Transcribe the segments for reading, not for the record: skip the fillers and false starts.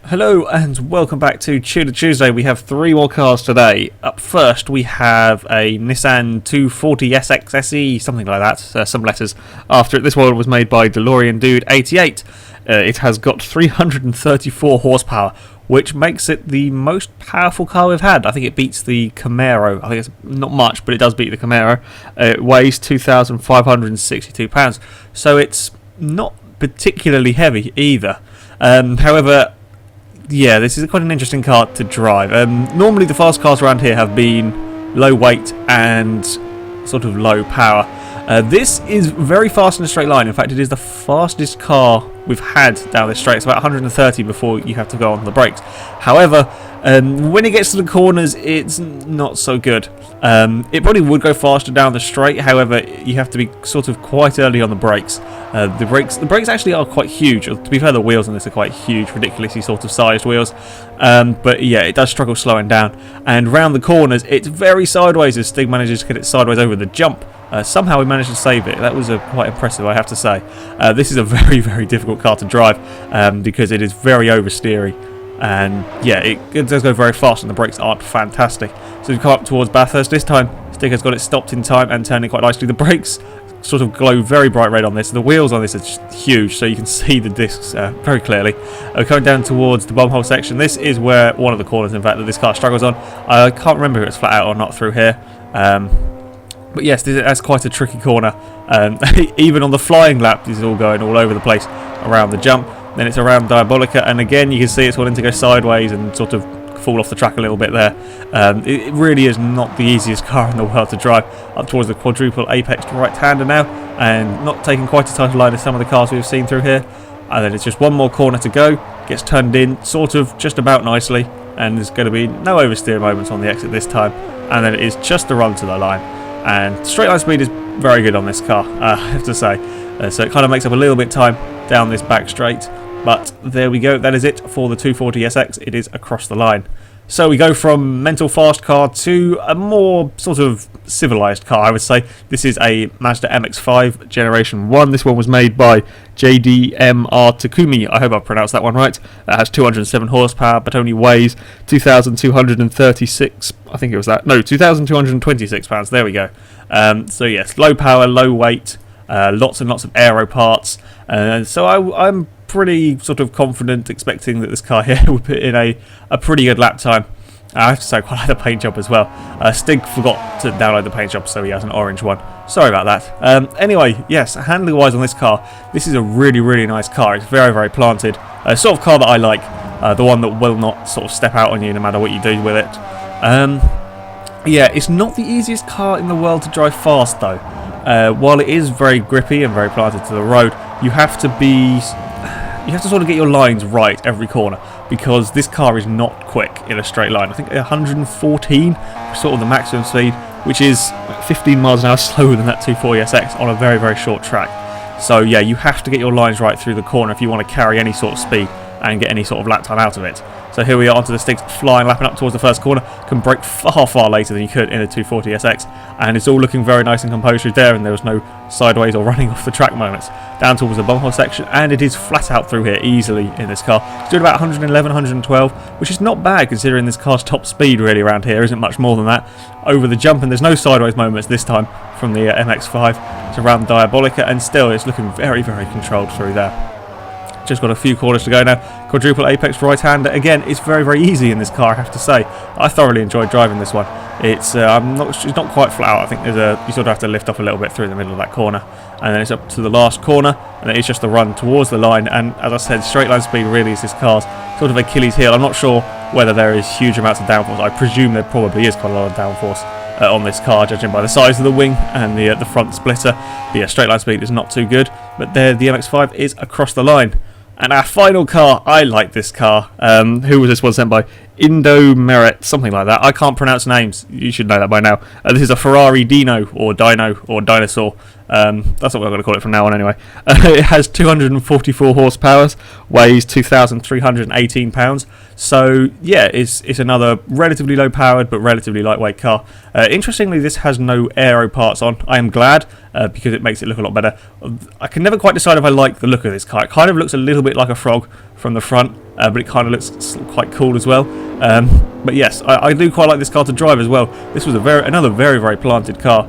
Hello and welcome back to Tudor Tuesday. We have three more cars today. Up first we have a Nissan 240 SX SE, something like that, some letters after it. This one was made by DeLorean Dude 88. It has got 334 horsepower, which makes it the most powerful car we've had. I think it beats the Camaro. I think it's not much, but it does beat the Camaro. It weighs 2,562 pounds, so it's not particularly heavy either. However, yeah, this is quite an interesting car to drive. Normally the fast cars around here have been low weight and sort of low power. This is very fast in a straight line. In fact, it is the fastest car we've had down this straight. It's about 130 before you have to go on the brakes. However, when it gets to the corners, it's not so good. It probably would go faster down the straight. However, you have to be sort of quite early on the brakes. The brakes actually are quite huge. To be fair, the wheels on this are quite huge, ridiculously sort of sized wheels. But yeah, it does struggle slowing down. And round the corners, it's very sideways as Stig manages to get it sideways over the jump. Somehow we managed to save it. That was quite impressive, I have to say. This is a very, very difficult car to drive because it is very oversteery. And yeah, it does go very fast and the brakes aren't fantastic. So we come up towards Bathurst. This time Stig has got it stopped in time and turning quite nicely. The brakes sort of glow very bright red on this. The wheels on this are just huge, so you can see the discs very clearly. Coming down towards the bumhole section, this is where one of the corners, in fact, that this car struggles on. I can't remember if it's flat out or not through here. But yes, that's quite a tricky corner. Even on the flying lap, this is all going all over the place around the jump. Then it's around Diabolica, and again you can see it's wanting to go sideways and sort of fall off the track a little bit there. It really is not the easiest car in the world to drive. Up towards the quadruple apex right-hander now, and not taking quite a tight line as some of the cars we've seen through here. And then it's just one more corner to go. Gets turned in sort of just about nicely, and there's going to be no oversteer moments on the exit this time. And then it is just a run to the line. And straight line speed is very good on this car, I have to say. So it kind of makes up a little bit time down this back straight. But there we go, that is it for the 240 SX. It is across the line. So we go from mental fast car to a more sort of civilized car, I would say. This is a Mazda MX5 Generation 1. This one was made by JDMR Takumi. I hope I pronounced that one right. It has 207 horsepower, but only weighs 2,236, I think it was that. No, 2,226 pounds. There we go. So yes, low power, low weight, lots and lots of aero parts. So I'm pretty sort of confident, expecting that this car here will put in a pretty good lap time. I have to say, I quite like the paint job as well. Stig forgot to download the paint job, so he has an orange one. Sorry about that. Anyway, yes, handling wise on this car, this is a really, really nice car. It's very, very planted. Sort of car that I like. The one that will not sort of step out on you no matter what you do with it. Yeah, it's not the easiest car in the world to drive fast though. While it is very grippy and very planted to the road, you have to sort of get your lines right every corner, because this car is not quick in a straight line. I think 114 is sort of the maximum speed, which is 15 miles an hour slower than that 240 SX on a very, very short track. So yeah, you have to get your lines right through the corner if you want to carry any sort of speed and get any sort of lap time out of it. So here we are onto the Stigs, flying, lapping up towards the first corner. Can brake far, far later than you could in a 240 SX. And it's all looking very nice and composed there, and there was no sideways or running off the track moments. Down towards the bumhole section, and it is flat out through here easily in this car. It's doing about 111, 112, which is not bad considering this car's top speed really around here isn't much more than that. Over the jump, and there's no sideways moments this time from the MX-5 to around Diabolica, and still it's looking very, very controlled through there. Just got a few corners to go now. Quadruple apex right-hander. Again, it's very, very easy in this car, I have to say. I thoroughly enjoyed driving this one. It's not quite flat out. I think you sort of have to lift off a little bit through the middle of that corner, and then it's up to the last corner, and it's just a run towards the line. And as I said, straight line speed really is this car's sort of Achilles heel. I'm not sure whether there is huge amounts of downforce. I presume there probably is quite a lot of downforce on this car, judging by the size of the wing and the front splitter. But yeah, straight line speed is not too good, but there the MX-5 is across the line. And our final car, I like this car. Who was this one sent by? Indo Merit, something like that. I can't pronounce names. You should know that by now. This is a Ferrari Dino, or Dinosaur. That's what we're going to call it from now on anyway. It has 244 horsepower, weighs 2,318 pounds. So yeah, it's another relatively low powered but relatively lightweight car. Interestingly, this has no aero parts on. I am glad, because it makes it look a lot better. I can never quite decide if I like the look of this car. It kind of looks a little bit like a frog from the front, but it kind of looks quite cool as well. But yes, I do quite like this car to drive as well. This was another very planted car.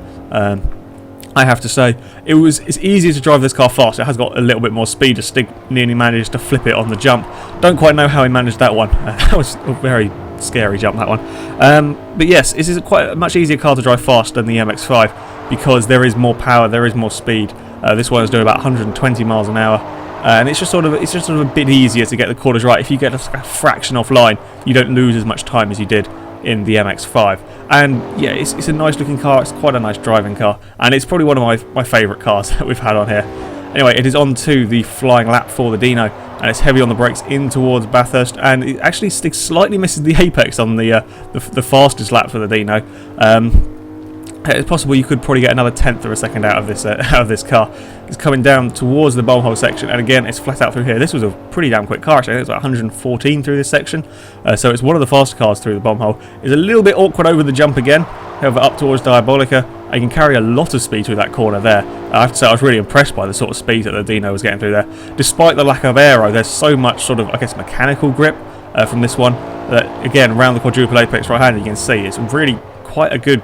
I have to say, it's easier to drive this car fast. It has got a little bit more speed. A Stig nearly managed to flip it on the jump. Don't quite know how he managed that one. That was a very scary jump, that one. But yes, this is quite a much easier car to drive fast than the MX-5 because there is more power, there is more speed. This one is doing about 120 miles an hour. And it's just sort of a bit easier to get the corners right. If you get a fraction offline, you don't lose as much time as you did in the MX-5. And yeah, it's a nice looking car. It's quite a nice driving car, and it's probably one of my favourite cars that we've had on here. Anyway, it is on to the flying lap for the Dino, and it's heavy on the brakes in towards Bathurst, and it actually slightly misses the apex on the fastest lap for the Dino. It's possible you could probably get another tenth of a second out of this car. It's coming down towards the bowl hole section, and again, it's flat out through here. This was a pretty damn quick car, actually. It's like 114 through this section, so it's one of the faster cars through the bomb hole. It's a little bit awkward over the jump again. However, up towards Diabolica, I can carry a lot of speed through that corner there. I have to say, I was really impressed by the sort of speed that the Dino was getting through there. Despite the lack of aero, there's so much sort of, I guess, mechanical grip from this one that, again, around the quadruple apex right-handed, you can see it's really quite a good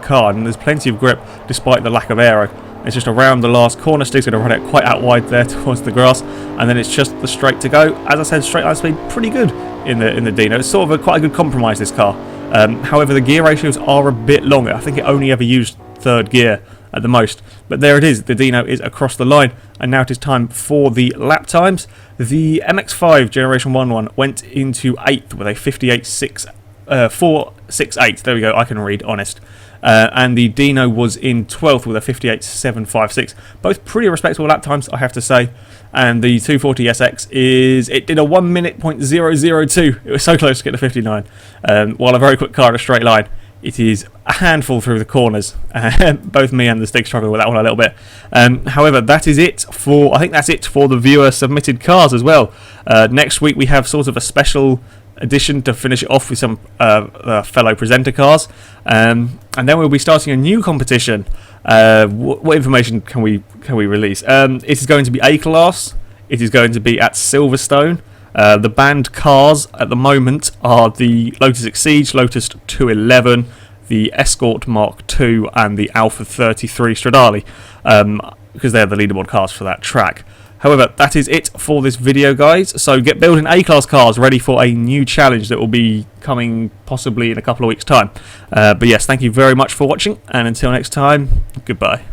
car, and there's plenty of grip despite the lack of aero. It's just around the last corner. Stig's going to run it quite out wide there towards the grass, and then it's just the straight to go. As I said, straight line speed pretty good in the Dino. It's sort of quite a good compromise, this car. However, the gear ratios are a bit longer. I think it only ever used third gear at the most, but there it is. The Dino is across the line, and now it is time for the lap times. The MX-5 Generation 1 went into 8th with a 4.68. There we go. I can read, honest. And the Dino was in 12th with a 58.756. Both pretty respectable lap times, I have to say. And the 240SX it did a 1 minute .002. It was so close to get to 59. While a very quick car in a straight line, it is a handful through the corners. Both me and the Stig struggled with that one a little bit. However, that is it for. I think that's it for the viewer submitted cars as well. Next week we have sort of a special edition to finish it off with some fellow presenter cars, and then we'll be starting a new competition. What information can we release? It is going to be A class. It is going to be at Silverstone. The banned cars at the moment are the Lotus Exige, Lotus 211, the Escort Mark II, and the Alpha 33 Stradale, because they're the leaderboard cars for that track. However, that is it for this video, guys. So get building A-Class cars ready for a new challenge that will be coming possibly in a couple of weeks' time. But yes, thank you very much for watching, and until next time, goodbye.